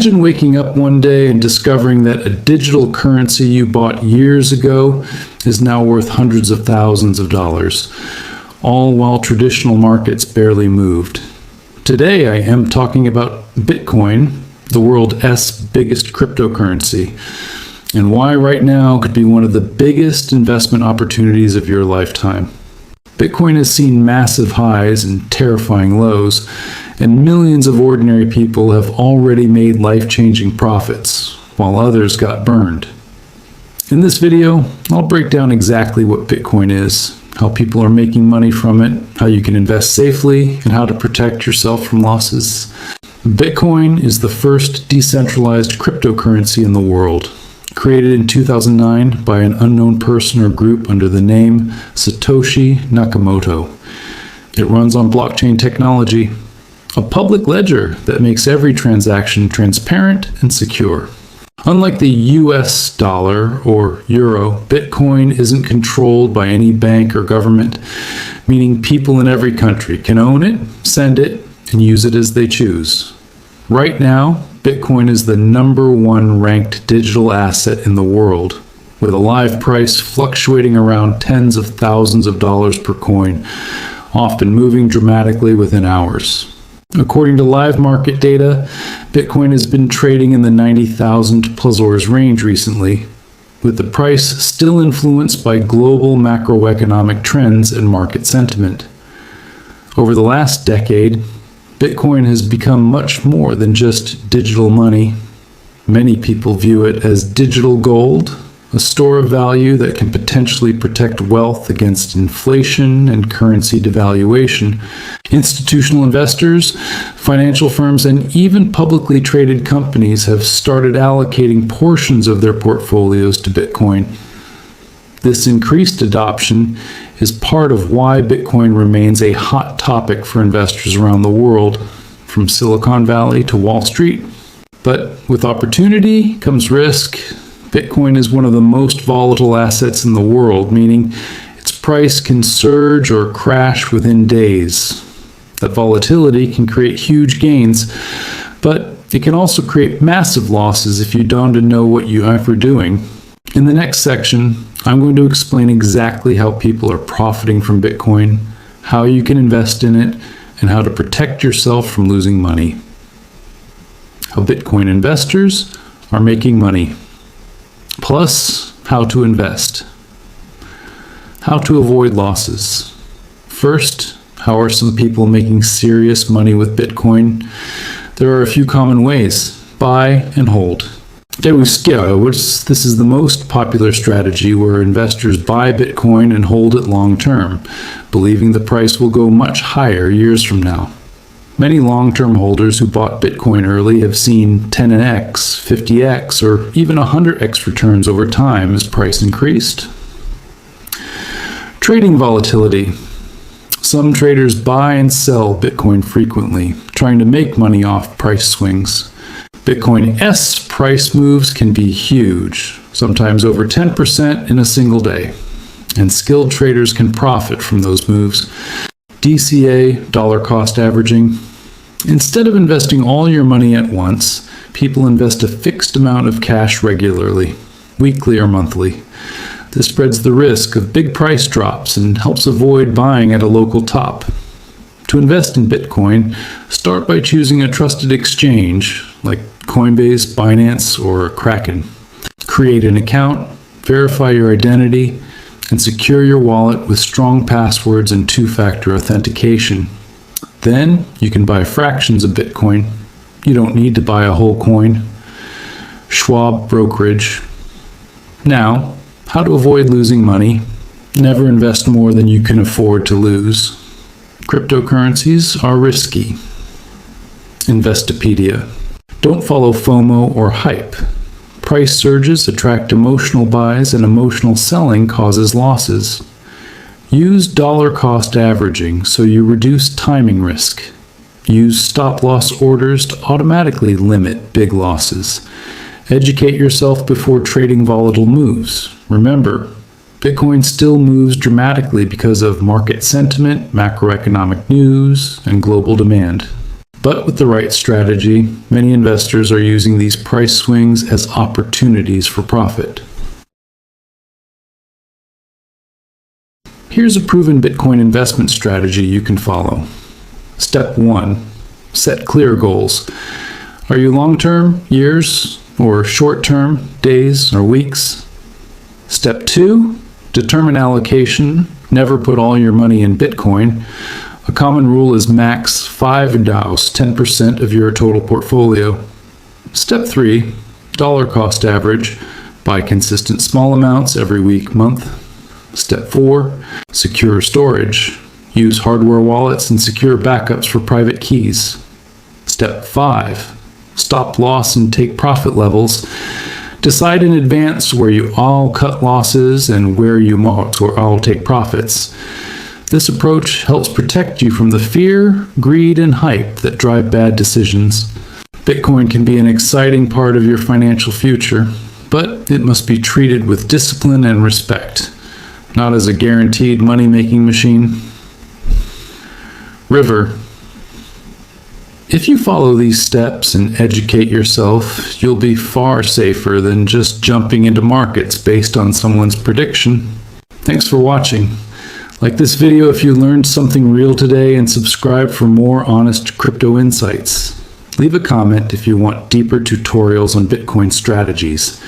Imagine waking up one day and discovering that a digital currency you bought years ago is now worth hundreds of thousands of dollars, all while traditional markets barely moved. Today I am talking about Bitcoin, the world's biggest cryptocurrency, and why right now could be one of the biggest investment opportunities of your lifetime. Bitcoin has seen massive highs and terrifying lows, and millions of ordinary people have already made life-changing profits, while others got burned. In this video, I'll break down exactly what Bitcoin is, how people are making money from it, how you can invest safely, and how to protect yourself from losses. Bitcoin is the first decentralized cryptocurrency in the world, created in 2009 by an unknown person or group under the name Satoshi Nakamoto. It runs on blockchain technology, a public ledger that makes every transaction transparent and secure. Unlike the US dollar or euro, Bitcoin isn't controlled by any bank or government, meaning people in every country can own it, send it, and use it as they choose. Right now, Bitcoin is the #1 ranked digital asset in the world, with a live price fluctuating around tens of thousands of dollars per coin, often moving dramatically within hours. According to live market data, Bitcoin has been trading in the 90,000 plus range recently, with the price still influenced by global macroeconomic trends and market sentiment. Over the last decade, Bitcoin has become much more than just digital money. Many people view it as digital gold, a store of value that can potentially protect wealth against inflation and currency devaluation. Institutional investors, financial firms, and even publicly traded companies have started allocating portions of their portfolios to Bitcoin. This increased adoption is part of why Bitcoin remains a hot topic for investors around the world, from Silicon Valley to Wall Street. But with opportunity comes risk. Bitcoin is one of the most volatile assets in the world, meaning its price can surge or crash within days. That volatility can create huge gains, but it can also create massive losses if you don't know what you are doing. In the next section, I'm going to explain exactly how people are profiting from Bitcoin, how you can invest in it, and how to protect yourself from losing money. How Bitcoin investors are making money. Plus, how to invest. How to avoid losses. First, how are some people making serious money with Bitcoin? There are a few common ways. Buy and hold. This is the most popular strategy where investors buy Bitcoin and hold it long term, believing the price will go much higher years from now. Many long-term holders who bought Bitcoin early have seen 10x, 50x, or even 100x returns over time as price increased. Trading volatility. Some traders buy and sell Bitcoin frequently, trying to make money off price swings. Bitcoin's price moves can be huge, sometimes over 10% in a single day, and skilled traders can profit from those moves. DCA, dollar cost averaging. Instead of investing all your money at once, people invest a fixed amount of cash regularly, weekly or monthly. This spreads the risk of big price drops and helps avoid buying at a local top. To invest in Bitcoin, start by choosing a trusted exchange like Coinbase, Binance, or Kraken. Create an account, verify your identity, and secure your wallet with strong passwords and two-factor authentication. Then you can buy fractions of Bitcoin. You don't need to buy a whole coin. Schwab Brokerage. Now, how to avoid losing money. Never invest more than you can afford to lose. Cryptocurrencies are risky. Investopedia. Don't follow FOMO or hype. Price surges attract emotional buys, and emotional selling causes losses. Use dollar cost averaging so you reduce timing risk. Use stop-loss orders to automatically limit big losses. Educate yourself before trading volatile moves. Remember, Bitcoin still moves dramatically because of market sentiment, macroeconomic news, and global demand. But with the right strategy, many investors are using these price swings as opportunities for profit. Here's a proven Bitcoin investment strategy you can follow. Step 1. Set clear goals. Are you long-term, years, or short-term, days or weeks? Step 2. Determine allocation. Never put all your money in Bitcoin. A common rule is max 5 DAOs, 10% of your total portfolio. Step 3. Dollar cost average. Buy consistent small amounts every week, month. Step 4. Secure storage. Use hardware wallets and secure backups for private keys. Step 5. Stop loss and take profit levels. Decide in advance where you all cut losses and where you all take profits. This approach helps protect you from the fear, greed, and hype that drive bad decisions. Bitcoin can be an exciting part of your financial future, but it must be treated with discipline and respect, not as a guaranteed money-making machine. River. If you follow these steps and educate yourself, you'll be far safer than just jumping into markets based on someone's prediction. Thanks for watching. Like this video if you learned something real today, and subscribe for more honest crypto insights. Leave a comment if you want deeper tutorials on Bitcoin strategies.